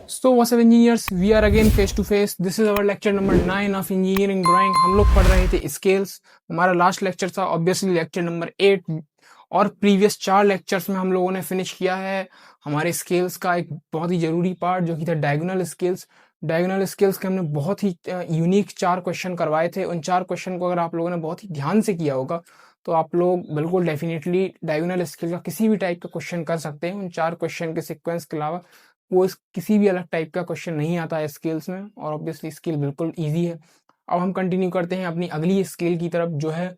So what's up engineers, we are again face to face. This is our lecture number 9 of engineering drawing. हम लोग पढ़ रहे थे scales. हमारा last lecture था ऑब्वियसली लेक्चर नंबर 8 और प्रीवियस 4 लेक्चर्स में हम लोगों ने फिनिश किया है हमारे स्केल्स का एक बहुत ही जरूरी पार्ट जो कि था डायगोनल स्केल्स. डायगोनल स्केल्स के हमने बहुत ही यूनिक 4 क्वेश्चन करवाए थे. उन 4 क्वेश्चन को अगर आप लोगों ने बहुत ही ध्यान से किया होगा तो आप लोग बिल्कुल डेफिनेटली डायगोनल स्केल का किसी भी टाइप का क्वेश्चन कर सकते हैं. उन 4 क्वेश्चन के सीक्वेंस के अलावा वो किसी भी अलग टाइप का क्वेश्चन नहीं आता है स्केल्स में और ऑब्वियसली स्केल बिल्कुल इजी है. अब हम कंटिन्यू करते हैं अपनी अगली स्केल की तरफ जो है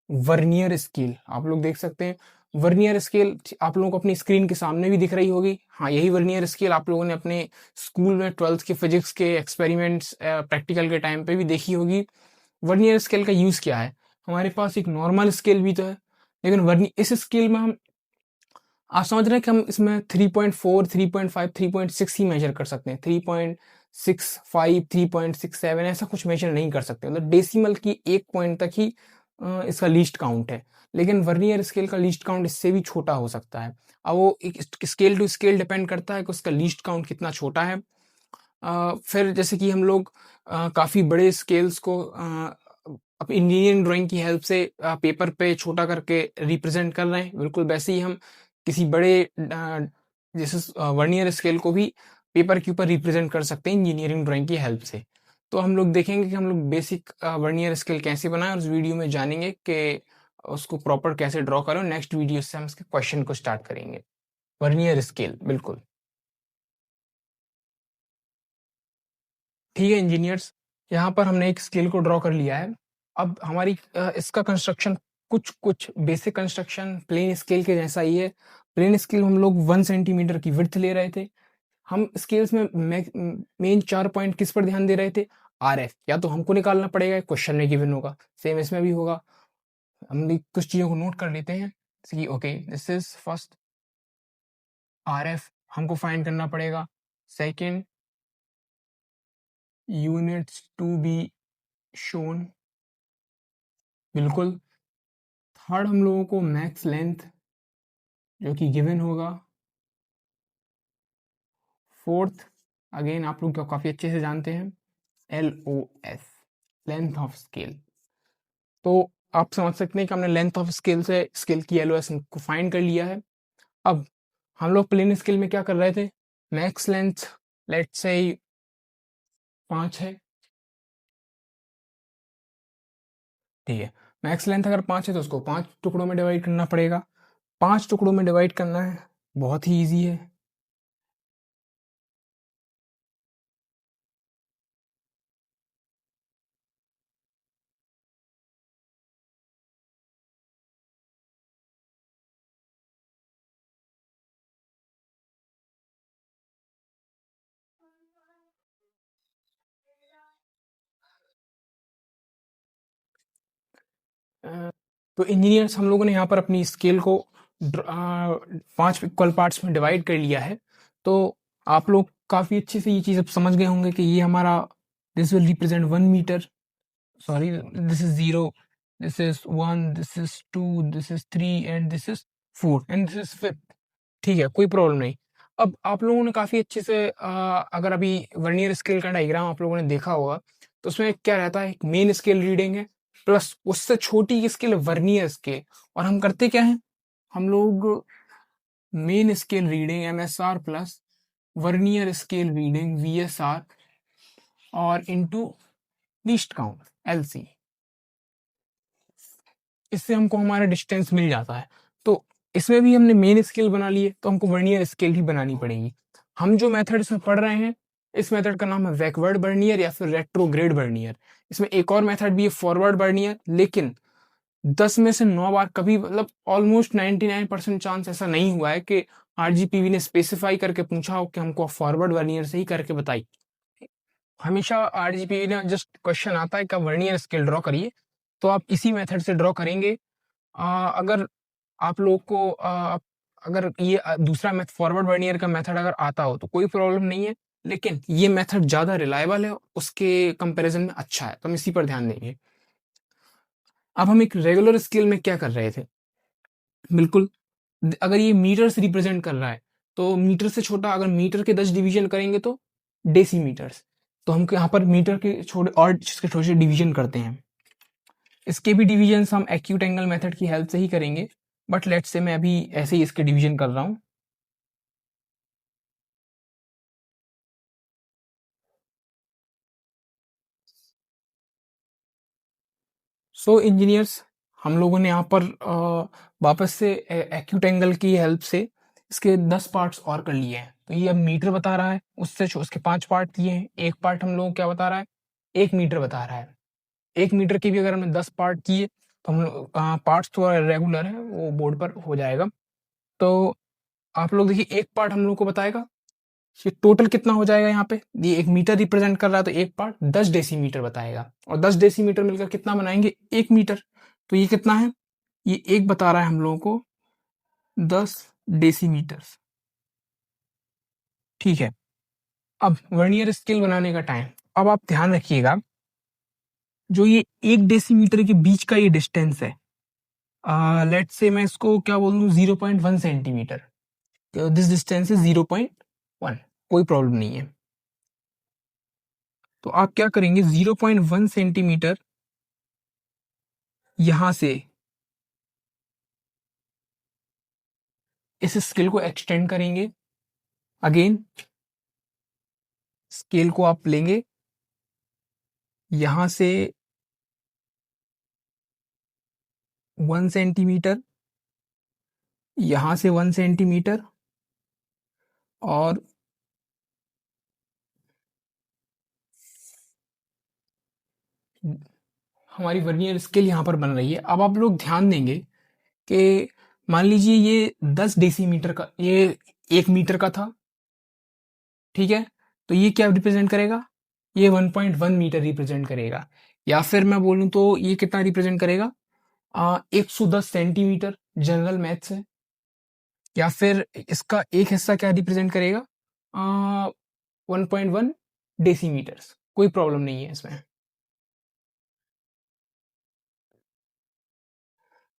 वर्नियर स्केल. आप लोग देख सकते हैं वर्नियर स्केल आप लोगों को अपनी स्क्रीन के सामने भी दिख रही होगी. हाँ, यही वर्नियर स्केल आप लोगों ने अपने स्कूल में 12th के फिजिक्स के एक्सपेरिमेंट्स प्रैक्टिकल के टाइम पे भी देखी होगी. वर्नियर स्केल का यूज क्या है? हमारे पास एक नॉर्मल स्केल भी तो है, लेकिन वर्नियर इस स्केल में हम आप समझ रहे हैं कि हम इसमें 3.4, 3.5, 3.6 ही मेजर कर सकते हैं. 3.65, 3.67 ऐसा कुछ मेजर नहीं कर सकते. मतलब डेसिमल की एक पॉइंट तक ही इसका लीस्ट काउंट है. लेकिन वर्नियर स्केल का लीस्ट काउंट इससे भी छोटा हो सकता है. अब वो एक स्केल टू स्केल डिपेंड करता है कि उसका लीस्ट काउंट कितना छोटा है. फिर जैसे कि हम लोग काफ़ी बड़े स्केल्स को अब इंजीनियरिंग ड्राइंग की हेल्प से पेपर पे छोटा करके रिप्रेजेंट कर रहे हैं. बिल्कुल वैसे ही हम किसी बड़े जैसे वर्नियर स्केल को भी पेपर के ऊपर रिप्रेजेंट कर सकते हैं इंजीनियरिंग ड्राइंग की हेल्प से. तो हम लोग देखेंगे कि हम लोग बेसिक वर्नियर स्केल कैसे बनाएं और उस वीडियो में जानेंगे कि उसको प्रॉपर कैसे ड्रॉ करें. नेक्स्ट वीडियो से हम इसके क्वेश्चन को स्टार्ट करेंगे. वर्नियर स्केल बिल्कुल ठीक है इंजीनियर्स. यहाँ पर हमने एक स्केल को ड्रॉ कर लिया है. अब हमारी इसका कंस्ट्रक्शन कुछ बेसिक कंस्ट्रक्शन प्लेन स्केल के जैसा ही है. प्लेन स्केल हम लोग 1 सेंटीमीटर की विड्थ ले रहे थे. हम स्केल्स में मेन 4 पॉइंट किस पर ध्यान दे रहे थे? R F. या तो हमको निकालना पड़ेगा, क्वेश्चन में गिवन होगा, सेम इसमें भी होगा. हम भी कुछ चीज़ों को नोट कर लेते हैं. Okay, this is first R F हमको फाइंड करना पड़ेगा. Second units to be shown बिल्कुल. थर्ड हम लोगों को मैक्स लेंथ जो कि गिवन होगा. फोर्थ अगेन आप लोग काफ़ी अच्छे से जानते हैं LOS लेंथ ऑफ स्केल. तो आप समझ सकते हैं कि हमने लेंथ ऑफ स्केल से स्केल की LOS को फाइंड कर लिया है. अब हम लोग प्लेन स्केल में क्या कर रहे थे? मैक्स लेंथ लेट्स से 5 है. ठीक है, मैक्स लेंथ अगर 5 है तो उसको 5 टुकड़ों में डिवाइड करना पड़ेगा. 5 टुकड़ों में डिवाइड करना है, बहुत ही ईजी है. तो इंजीनियर्स हम लोगों ने यहाँ पर अपनी स्केल को 5 इक्वल पार्ट्स में डिवाइड कर लिया है. तो आप लोग काफ़ी अच्छे से ये चीज़ अब समझ गए होंगे कि ये हमारा this will represent 1 metre. Sorry, this is 0, this is 1, this is 2, this is 3 and this is 4 and this is 5. ठीक है, कोई प्रॉब्लम नहीं. अब आप लोगों ने काफ़ी अच्छे से अगर अभी वर्नियर स्केल का डायग्राम आप लोगों ने देखा होगा तो उसमें क्या रहता है, एक मेन स्केल रीडिंग है प्लस उससे छोटी की स्केल वर्नियर स्केल. और हम करते क्या है, हम लोग main scale reading MSR plus vernier scale reading VSR और इनटू लीस्ट काउंट LC, इससे हमको हमारा डिस्टेंस मिल जाता है. तो इसमें भी हमने मेन स्केल बना लिए तो हमको वर्नियर स्केल ही बनानी पड़ेगी. हम जो मेथड इसमें पढ़ रहे हैं इस मेथड का नाम है बैकवर्ड वर्नियर या फिर रेट्रोग्रेड वर्नियर. इसमें एक और मेथड भी है फॉरवर्ड वर्नियर, लेकिन 10 में से 9 बार कभी मतलब ऑलमोस्ट 99% चांस ऐसा नहीं हुआ है कि RGPV ने स्पेसिफाई करके पूछा हो कि हमको फॉरवर्ड वर्नियर से ही करके बताइए. हमेशा RGPV ने जस्ट क्वेश्चन आता है कि वर्नियर स्केल ड्रॉ करिए तो आप इसी मेथड से ड्रॉ करेंगे. अगर आप लोग को अगर ये दूसरा फॉरवर्ड वर्नियर का मेथड अगर आता हो तो कोई प्रॉब्लम नहीं है, लेकिन ये मेथड ज़्यादा रिलायबल है, उसके कंपैरिजन में अच्छा है, तो हम इसी पर ध्यान देंगे. अब हम एक रेगुलर स्केल में क्या कर रहे थे, बिल्कुल अगर ये मीटर से रिप्रेजेंट कर रहा है तो मीटर से छोटा अगर मीटर के 10 डिवीजन करेंगे तो डेसीमीटर्स। तो हम यहाँ पर मीटर के छोटे और इसके थोड़े से डिवीजन करते हैं। इसके भी डिवीजन हम एक्यूट एंगल मेथड की हेल्प से ही करेंगे, बट लेट्स से मैं अभी ऐसे ही इसके डिवीजन कर रहा हूँ। सो इंजीनियर्स, हम लोगों ने यहाँ पर वापस से एक्यूट एंगल की हेल्प से इसके 10 पार्ट्स और कर लिए हैं। तो ये अब मीटर बता रहा है, उससे उसके 5 पार्ट दिए हैं। एक पार्ट हम लोगों को क्या बता रहा है, 1 मीटर बता रहा है। 1 मीटर के भी अगर हमने 10 पार्ट किए तो हम लोग पार्ट्स तो रेगुलर है, वो बोर्ड पर हो जाएगा। तो आप लोग देखिए, एक पार्ट हम लोग को बताएगा ये टोटल कितना हो जाएगा। यहाँ पे ये 1 मीटर रिप्रेजेंट कर रहा है, तो एक पार्ट 10 डेसीमीटर बताएगा, और 10 डेसीमीटर मिलकर कितना बनाएंगे, 1 मीटर। तो ये कितना है, ये एक बता रहा है हम लोगों को 10 डेसीमीटर। ठीक है, अब वर्नियर स्केल बनाने का टाइम। अब आप ध्यान रखिएगा, जो ये 1 डेसीमीटर के बीच का ये डिस्टेंस है, लेट्स से मैं इसको क्या बोल दूं, 0.1 सेंटीमीटर। दिस डिस्टेंस इज 0.1, कोई प्रॉब्लम नहीं है। तो आप क्या करेंगे, 0.1 सेंटीमीटर यहां से इस स्केल को एक्सटेंड करेंगे। अगेन स्केल को आप लेंगे यहां से 1 सेंटीमीटर, यहां से 1 सेंटीमीटर, और हमारी वर्नियर स्केल यहां पर बन रही है। अब आप लोग ध्यान देंगे कि मान लीजिए ये 10 डेसीमीटर का, ये 1 मीटर का था, ठीक है। तो ये क्या रिप्रेजेंट करेगा, ये 1.1 मीटर रिप्रेजेंट करेगा। या फिर मैं बोलूं तो ये कितना रिप्रेजेंट करेगा, 110 सेंटीमीटर, जनरल मैथ्स है। या फिर इसका एक हिस्सा क्या रिप्रेजेंट करेगा, 1.1 डेसीमीटर्स, कोई प्रॉब्लम नहीं है इसमें।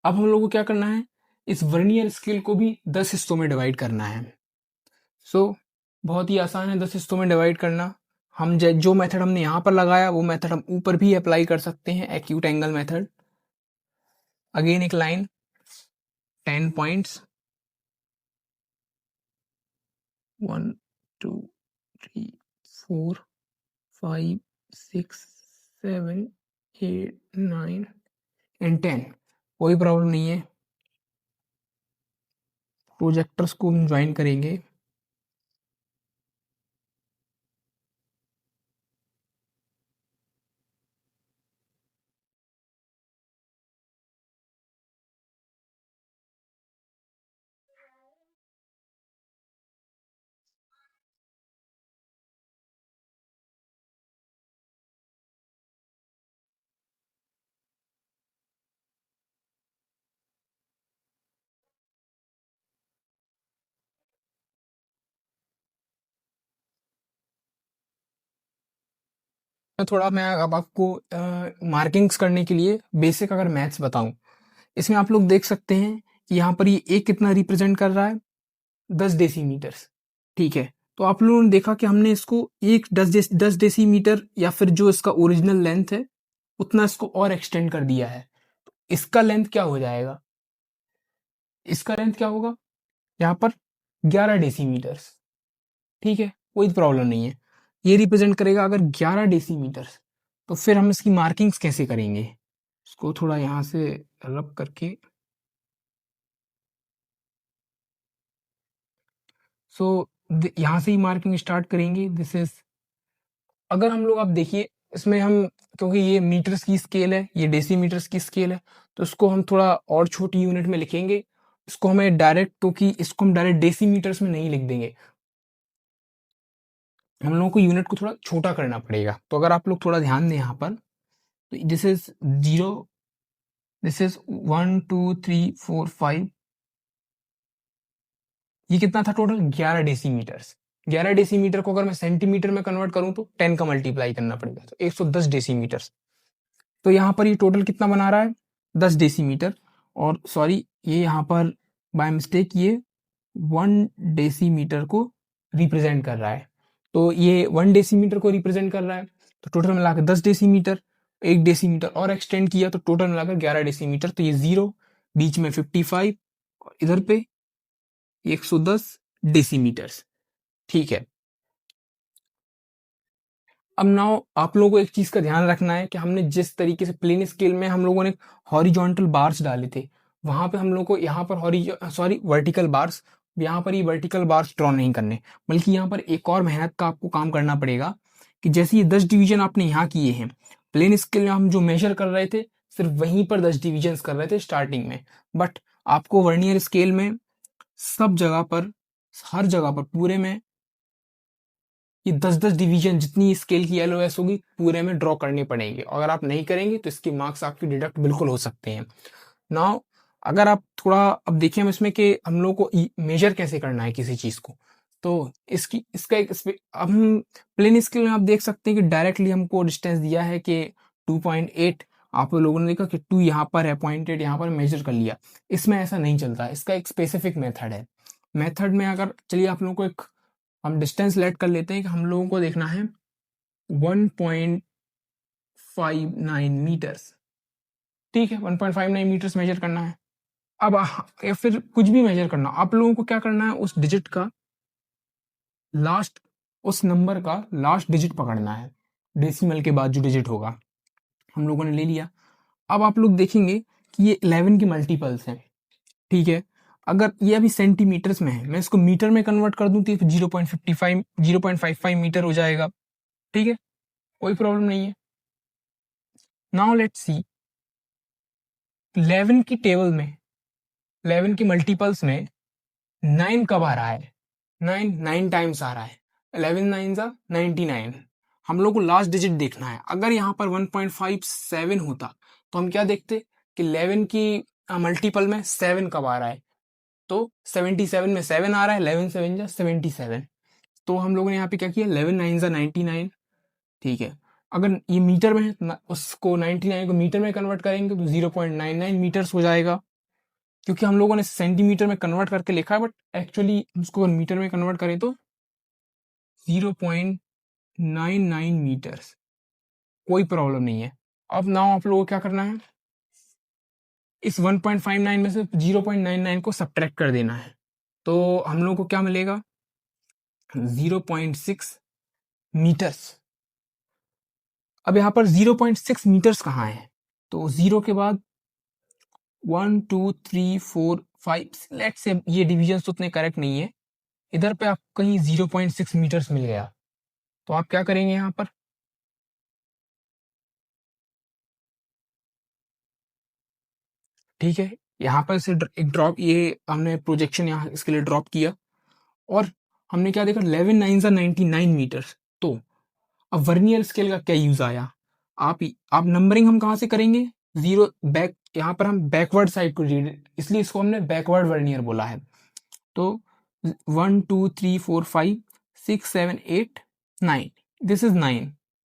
अब हम लोग को क्या करना है, इस वर्नियर स्केल को भी 10 हिस्सों में डिवाइड करना है। सो बहुत ही आसान है 10 हिस्सों में डिवाइड करना। हम जो मेथड हमने यहाँ पर लगाया वो मेथड हम ऊपर भी अप्लाई कर सकते हैं, एक्यूट एंगल मेथड। अगेन एक लाइन, 10 पॉइंट्स, 1 2 3 4 5 6 7 8 9 एंड 10, कोई प्रॉब्लम नहीं है। प्रोजेक्टर्स को हम ज्वाइन करेंगे। थोड़ा मैं अब आपको मार्किंग्स करने के लिए बेसिक अगर मैथ्स बताऊं, इसमें आप लोग देख सकते हैं कि यहाँ पर ये एक कितना रिप्रेजेंट कर रहा है, 10 डेसीमीटर्स। ठीक है, तो आप लोगों ने देखा कि हमने इसको एक 10 डेसीमीटर या फिर जो इसका ओरिजिनल लेंथ है उतना इसको और एक्सटेंड कर दिया है। तो इसका लेंथ क्या हो जाएगा, इसका लेंथ क्या होगा यहाँ पर, 11 डेसीमीटर्स। ठीक है, कोई प्रॉब्लम नहीं है। ये रिप्रेजेंट करेगा अगर 11 डेसीमीटर्स। तो फिर हम इसकी मार्किंग्स कैसे करेंगे, इसको थोड़ा यहाँ से रब करके। सो यहाँ से ही मार्किंग स्टार्ट करेंगे। दिस इज, अगर हम लोग, आप देखिए इसमें हम, क्योंकि ये मीटर्स की स्केल है, ये डेसीमीटर्स की स्केल है, तो इसको हम थोड़ा और छोटी यूनिट में लिखेंगे। इसको हमें डायरेक्ट, क्योंकि इसको हम डायरेक्ट डेसीमीटर्स में नहीं लिख देंगे, हम लोगों को यूनिट को थोड़ा छोटा करना पड़ेगा। तो अगर आप लोग थोड़ा ध्यान दें यहाँ पर, तो दिस इज 0, दिस इज 1 2 3 4 5, ये कितना था टोटल, 11 डेसीमीटर्स। 11 डेसीमीटर को अगर मैं सेंटीमीटर में कन्वर्ट करूं तो 10 का मल्टीप्लाई करना पड़ेगा, तो 110 डेसीमीटर्स। तो यहाँ पर ये टोटल कितना बना रहा है, 10 डेसीमीटर। और सॉरी, ये यहाँ पर बाय मिस्टेक ये 1 डेसीमीटर को रिप्रेजेंट कर रहा है। तो ये 1 डेसीमीटर को रिप्रेजेंट कर रहा है। तो टोटल मिलाकर 10 डेसीमीटर, 1 डेसीमीटर और एक्सटेंड किया तो टोटल मिलाकर 11 डेसीमीटर। तो ये 0, बीच में 55 और इधर पे 110 डेसीमीटर्स। ठीक है। अब नाउ आप लोगों को एक चीज का ध्यान रखना है कि हमने जिस तरीके से प्लेन स्केल में हम लोगों ने हॉरिजॉन्टल बार्स डाले थे, वहां पे हम लोग को यहाँ पर वर्टिकल बार्स, यहाँ पर ये वर्टिकल बार्स ड्रॉ नहीं करने, बल्कि यहाँ पर एक और मेहनत का आपको काम करना पड़ेगा कि जैसे ये 10 डिवीजन आपने यहाँ किए हैं, प्लेन स्केल में हम जो मेजर कर रहे थे सिर्फ वहीं पर 10 डिवीजन कर रहे थे स्टार्टिंग में, बट आपको वर्नियर स्केल में सब जगह पर, हर जगह पर पूरे में ये 10-10 डिवीजन जितनी स्केल की एलओएस होगी पूरे में ड्रॉ करने पड़ेंगे। अगर आप नहीं करेंगे तो इसके मार्क्स आपके डिडक्ट बिल्कुल हो सकते हैं। नाउ अगर आप थोड़ा अब देखें हम इसमें कि हम लोग को मेजर कैसे करना है किसी चीज को, तो इसकी इसका एक अब हम प्लेन स्केल में आप देख सकते हैं कि डायरेक्टली हमको डिस्टेंस दिया है कि 2.8, आप लोगों ने देखा कि 2 यहाँ पर है, 0.8 यहाँ पर मेजर कर लिया। इसमें ऐसा नहीं चलता, इसका एक स्पेसिफिक मेथड है। मेथड में अगर चलिए आप लोगों को एक हम डिस्टेंस लेट कर लेते हैं कि हम लोगों को देखना है 1.59 मीटर्स। ठीक है, 1.59 मीटर्स मेजर करना है। अब या फिर कुछ भी मेजर करना, आप लोगों को क्या करना है, उस डिजिट का लास्ट, उस नंबर का लास्ट डिजिट पकड़ना है, डेसिमल के बाद जो डिजिट होगा। हम लोगों ने ले लिया। अब आप लोग देखेंगे कि ये 11 की मल्टीपल्स हैं। ठीक है, अगर ये अभी सेंटीमीटर्स में है, मैं इसको मीटर में कन्वर्ट कर दूं तो 0.55 मीटर हो जाएगा। ठीक है, कोई प्रॉब्लम नहीं है। नाउ लेट्स सी 11 की टेबल में, 11 की मल्टीपल्स में 9 कब आ रहा है, 9 टाइम्स आ रहा है। 11 नाइन जा 99। हम लोग को लास्ट डिजिट देखना है। अगर यहाँ पर 1.57 होता तो हम क्या देखते कि 11 की मल्टीपल में 7 कब आ रहा है, तो 77 में 7 आ रहा है, 11 7 जा 77। तो हम लोगों ने यहाँ पे क्या किया, 11 नाइन जा 99। ठीक है, अगर ये मीटर में है तो उसको 99 को मीटर में कन्वर्ट करेंगे तो 0.99 मीटर्स हो जाएगा। क्योंकि हम लोगों ने सेंटीमीटर में कन्वर्ट करके लिखा है, बट एक्चुअली उसको अगर मीटर में कन्वर्ट करें तो 0.99 मीटर्स। कोई प्रॉब्लम नहीं है। अब नाउ आप लोगों को क्या करना है, इस 1.59 में से 0.99 को सब्ट्रैक्ट कर देना है। तो हम लोग को क्या मिलेगा, 0.6 मीटर्स। अब यहाँ पर 0.6 मीटर्स कहाँ है, तो जीरो के बाद 1 2 3 4 5, लेट से ये डिविजन तो उतने करेक्ट नहीं है, इधर पे आपको कहीं 0.6 मीटर्स मिल गया, तो आप क्या करेंगे यहाँ पर, ठीक है, यहाँ पर से एक ड्रॉप, ये हमने प्रोजेक्शन यहाँ इसके लिए ड्रॉप किया और हमने क्या देखा, 11 नाइन 99 मीटर्स। तो अब वर्नियर स्केल का क्या यूज आया, आप नंबरिंग हम कहाँ से करेंगे, जीरो बैक, यहाँ पर हम बैकवर्ड साइड को रीड, इसलिए इसको हमने बैकवर्ड वर्नियर बोला है। तो 1 2 3 4 5 6 7 8 9, दिस इज 9।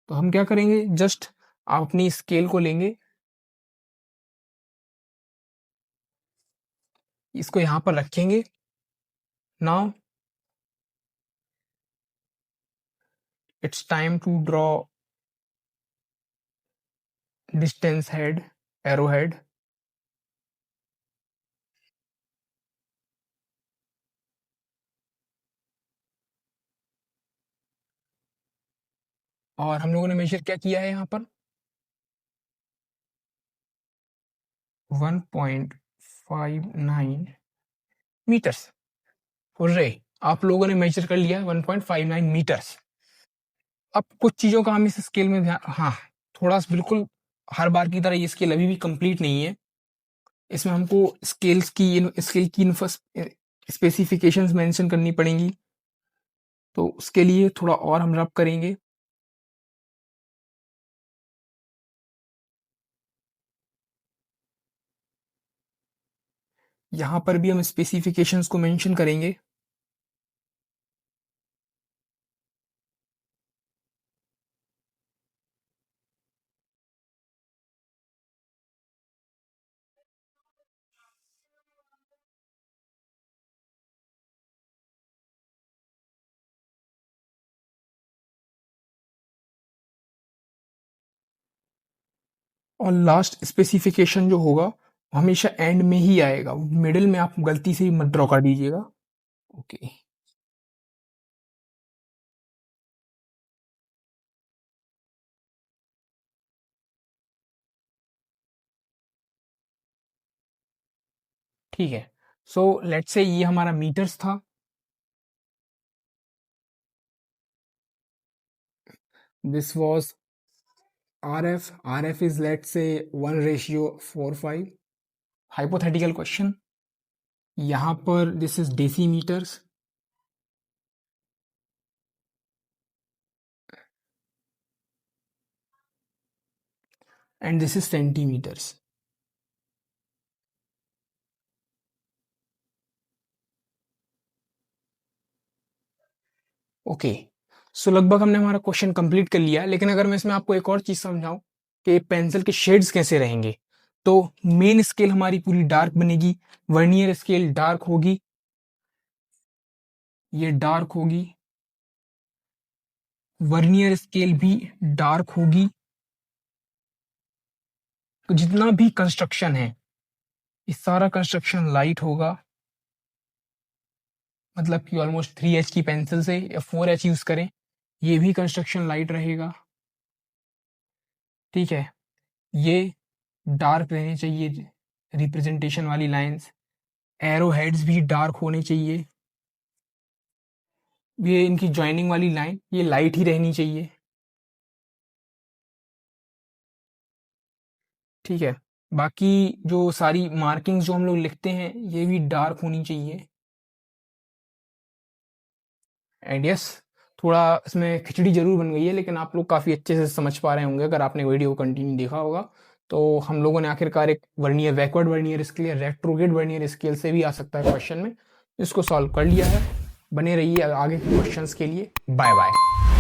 तो हम क्या करेंगे, जस्ट आप अपनी स्केल को लेंगे, इसको यहाँ पर रखेंगे। Now it's time to draw distance head, arrow head. और हम लोगों ने मेजर क्या किया है यहाँ पर, 1.59 मीटर्स। हुर्रे, आप लोगों ने मेजर कर लिया 1.59 मीटर्स। अब कुछ चीजों का हम इस स्केल में ध्यान, हाँ, थोड़ा सा बिल्कुल हर बार की तरह ये स्केल अभी भी कंप्लीट नहीं है। इसमें हमको स्केल की स्पेसिफिकेशंस मेंशन करनी पड़ेंगी, तो उसके लिए थोड़ा और हम रब करेंगे। यहाँ पर भी हम स्पेसिफिकेशंस को मेंशन करेंगे। और लास्ट स्पेसिफिकेशन जो होगा वो हमेशा एंड में ही आएगा, मिडिल में आप गलती से ही मत ड्रॉ कर दीजिएगा। ओके, ठीक है। सो लेट्स से ये हमारा मीटर्स था। This was RF is let's say 1:4:5। Hypothetical question, यहाँ पर this is decimeters and this is centimeters. Okay, so लगभग हमने हमारा क्वेश्चन कंप्लीट कर लिया है, लेकिन अगर मैं इसमें आपको एक और चीज समझाऊं कि पेंसिल के शेड्स कैसे रहेंगे, तो मेन स्केल हमारी पूरी डार्क बनेगी, वर्नियर स्केल डार्क होगी, ये डार्क होगी, वर्नियर स्केल भी डार्क होगी। तो जितना भी कंस्ट्रक्शन है, ये सारा कंस्ट्रक्शन लाइट होगा, मतलब कि ऑलमोस्ट 3H की पेंसिल से या 4H यूज करें, ये भी कंस्ट्रक्शन लाइट रहेगा। ठीक है, ये डार्क रहनी चाहिए रिप्रेजेंटेशन वाली लाइंस, एरो हेड्स भी डार्क होने चाहिए, ये इनकी ज्वाइनिंग वाली लाइन ये लाइट ही रहनी चाहिए। ठीक है, बाकी जो सारी मार्किंग्स जो हम लोग लिखते हैं ये भी डार्क होनी चाहिए। एंड यस, थोड़ा इसमें खिचड़ी जरूर बन गई है, लेकिन आप लोग काफ़ी अच्छे से समझ पा रहे होंगे अगर आपने वीडियो को कंटिन्यू देखा होगा। तो हम लोगों ने आखिरकार एक वर्नियर बैकवर्ड वर्नियर स्केल या रेट्रोग्रेड वर्नियर स्केल से भी आ सकता है क्वेश्चन में, इसको सॉल्व कर लिया है। बने रहिए आगे के क्वेश्चंस के लिए। Bye bye.